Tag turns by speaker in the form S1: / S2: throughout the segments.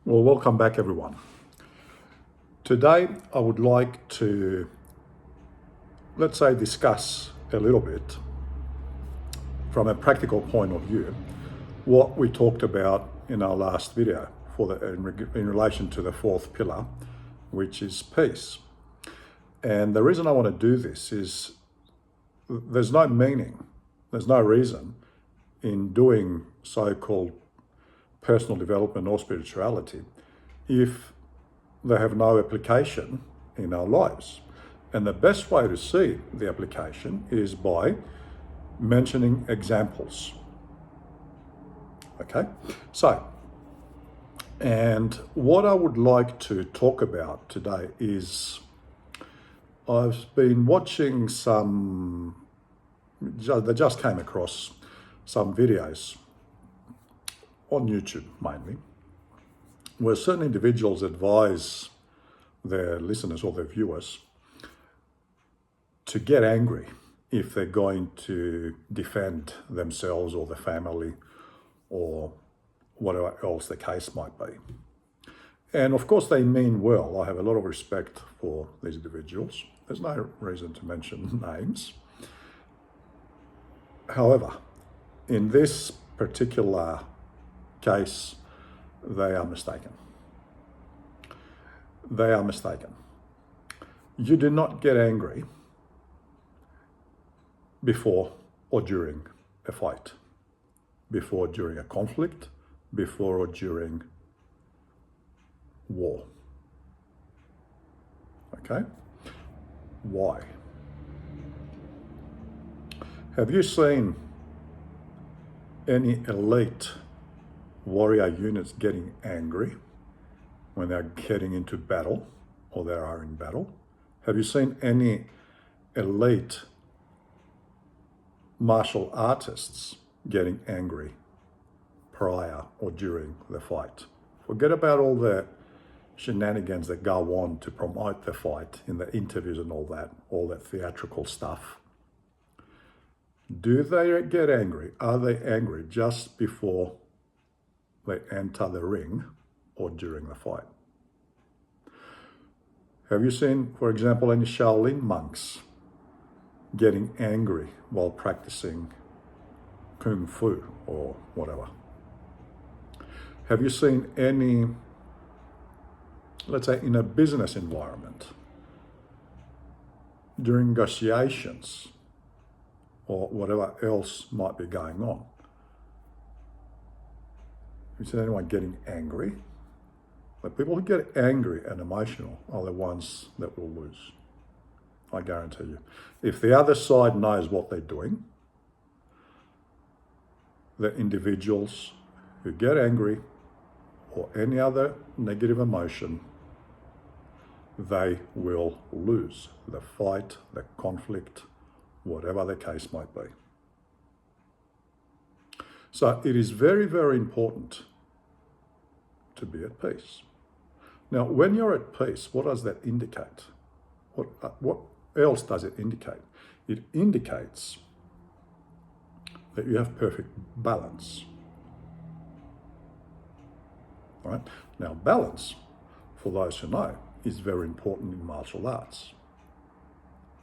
S1: Well, welcome back, everyone. Today, I would like to, let's say, discuss a little bit from a practical point of view what we talked about in our last video in relation to the fourth pillar, which is peace. And the reason I want to do this is there's no meaning, there's no reason in doing so-called personal development or spirituality if they have no application in our lives. And the best way to see the application is by mentioning examples. Okay? So, and what I would like to talk about today is I've been watching they just came across some videos on YouTube mainly, where certain individuals advise their listeners or their viewers to get angry if they're going to defend themselves or the family or whatever else the case might be. And of course they mean well. I have a lot of respect for these individuals. There's no reason to mention names. However, in this particular case, they are mistaken. They are mistaken. You do not get angry before or during a fight, before during a conflict, before or during war. Okay? Why? Have you seen any elite warrior units getting angry when they're getting into battle or they are in battle? Have you seen any elite martial artists getting angry prior or during the fight? Forget about all the shenanigans that go on to promote the fight in the interviews and all that theatrical stuff. Do they get angry? Are they angry just before they enter the ring or during the fight? Have you seen, for example, any Shaolin monks getting angry while practicing Kung Fu or whatever? Have you seen any, let's say, in a business environment, during negotiations or whatever else might be going on? Have you seen anyone getting angry? The people who get angry and emotional are the ones that will lose. I guarantee you. If the other side knows what they're doing, the individuals who get angry or any other negative emotion, they will lose the fight, the conflict, whatever the case might be. So it is very, very important to be at peace. Now, when you're at peace, what does that indicate? What else does it indicate? It indicates that you have perfect balance. Right? Now, balance, for those who know, is very important in martial arts.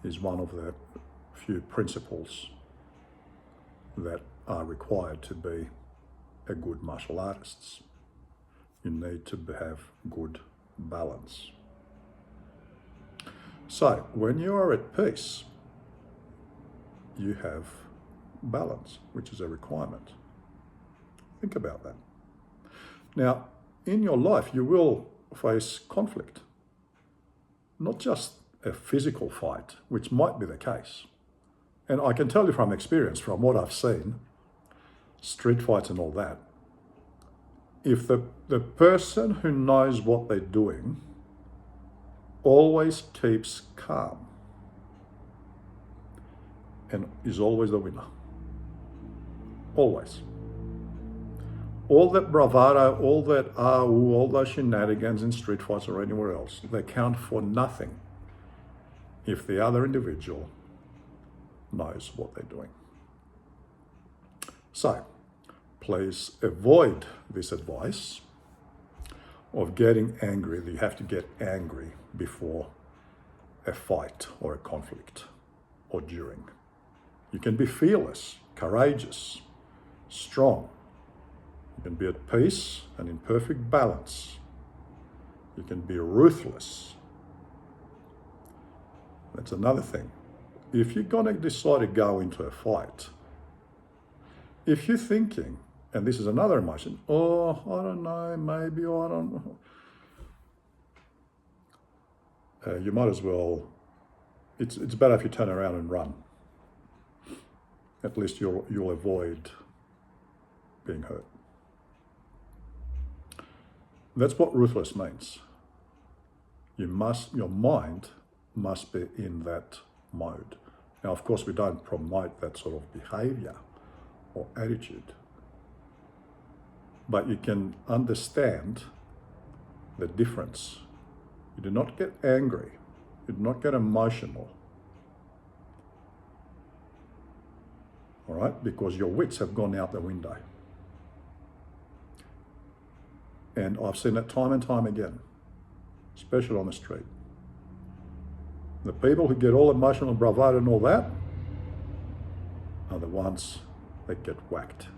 S1: Is one of the few principles that are required to be a good martial artist. You need to have good balance. So when you are at peace, you have balance, which is a requirement. Think about that. Now, in your life, you will face conflict. Not just a physical fight, which might be the case. And I can tell you from experience, from what I've seen, street fights and all that, if the person who knows what they're doing always keeps calm and is always the winner. Always. All that bravado, all that all those shenanigans in street fights or anywhere else, they count for nothing if the other individual knows what they're doing. So, please avoid this advice of getting angry that you have to get angry before a fight or a conflict or during. You can be fearless, courageous, strong. You can be at peace and in perfect balance. You can be ruthless. That's another thing. If you're going to decide to go into a fight, if you're thinking, and this is another emotion, oh, I don't know, maybe, I don't know. You might as well, it's better if you turn around and run. At least you'll avoid being hurt. That's what ruthless means. Your mind must be in that mode. Now, of course, we don't promote that sort of behavior or attitude, but you can understand the difference. You do not get angry. You do not get emotional. All right? Because your wits have gone out the window. And I've seen it time and time again, especially on the street. The people who get all emotional, bravado and all that are the ones that get whacked.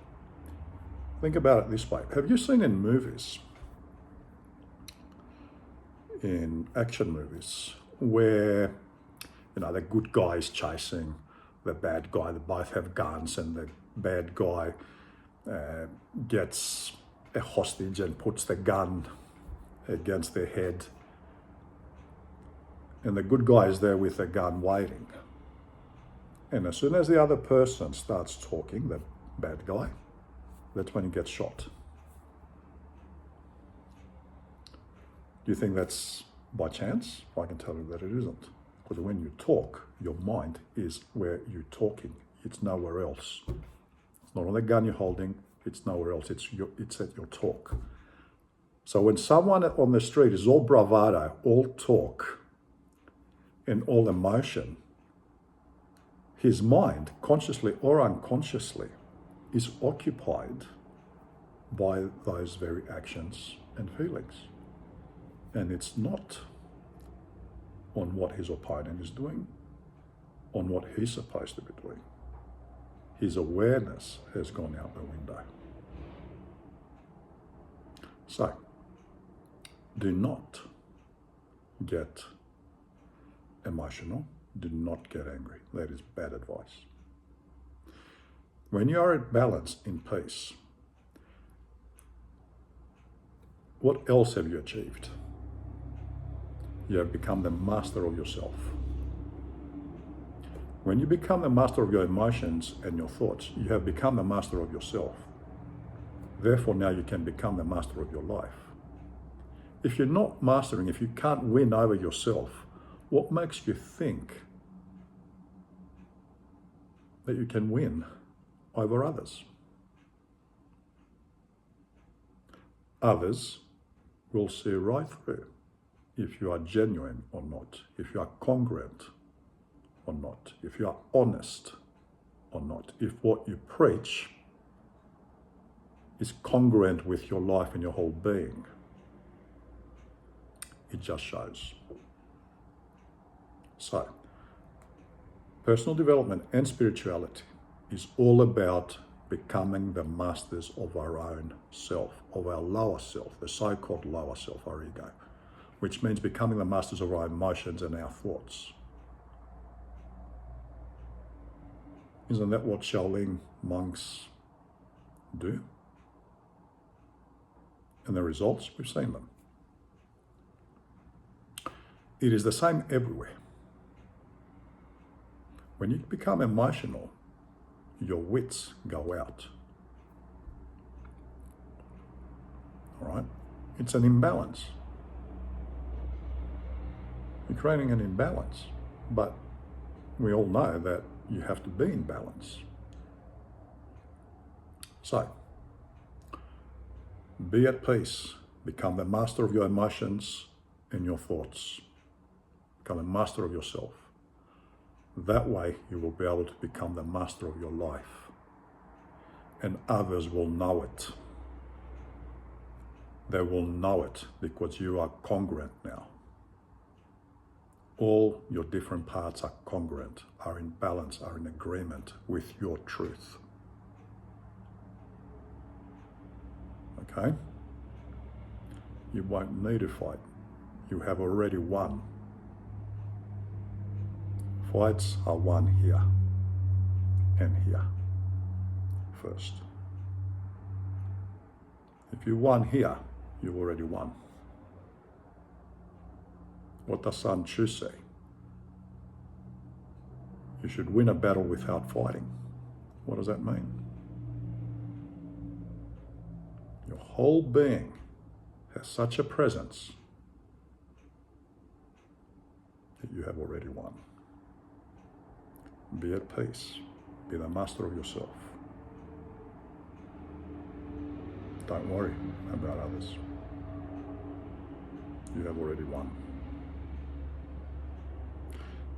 S1: Think about it this way. Have you seen in movies, in action movies, where, the good guy is chasing the bad guy, they both have guns, and the bad guy gets a hostage and puts the gun against their head, and the good guy is there with the gun waiting. And as soon as the other person starts talking, the bad guy, that's when he gets shot. Do you think that's by chance? I can tell you that it isn't. Because when you talk, your mind is where you're talking. It's nowhere else. It's not on the gun you're holding. It's nowhere else. It's at your talk. So when someone on the street is all bravado, all talk, and all emotion, his mind, consciously or unconsciously, is occupied by those very actions and feelings. And it's not on what his opponent is doing, on what he's supposed to be doing. His awareness has gone out the window. So, do not get emotional. Do not get angry. That is bad advice. When you are at balance, in peace, what else have you achieved? You have become the master of yourself. When you become the master of your emotions and your thoughts, you have become the master of yourself. Therefore, now you can become the master of your life. If you're not mastering, if you can't win over yourself, what makes you think that you can win over others? Others will see right through if you are genuine or not, if you are congruent or not, if you are honest or not, if what you preach is congruent with your life and your whole being. It just shows. So, personal development and spirituality is all about becoming the masters of our own self, of our lower self, the so-called lower self, our ego, which means becoming the masters of our emotions and our thoughts. Isn't that what Shaolin monks do? And the results, we've seen them. It is the same everywhere. When you become emotional, your wits go out. All right? It's an imbalance. You're creating an imbalance, but we all know that you have to be in balance. So, be at peace. Become the master of your emotions and your thoughts. Become a master of yourself. That way you will be able to become the master of your life. And others will know it. they will know it because you are congruent now. All your different parts are congruent, are in balance, are in agreement with your truth. Okay? You won't need to fight. You have already won. Fights are won here and here first. If you won here, you've already won. What does Sun Tzu say? You should win a battle without fighting. What does that mean? Your whole being has such a presence that you have already won. Be at peace. Be the master of yourself. Don't worry about others. You have already won.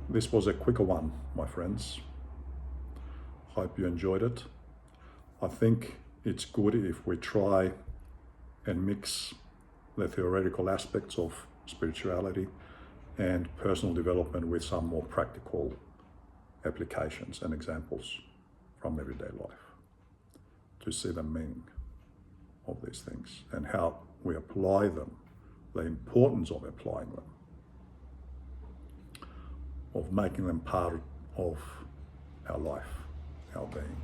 S1: This was a quicker one, my friends. Hope you enjoyed it. I think it's good if we try and mix the theoretical aspects of spirituality and personal development with some more practical applications and examples from everyday life to see the meaning of these things and how we apply them, the importance of applying them, of making them part of our life, our being.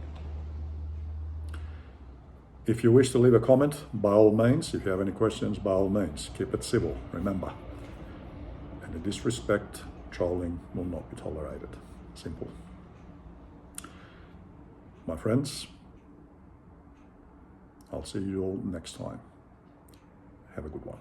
S1: If you wish to leave a comment, by all means. If you have any questions, by all means, keep it civil, remember. Any disrespect, trolling will not be tolerated. Simple. My friends, I'll see you all next time. Have a good one.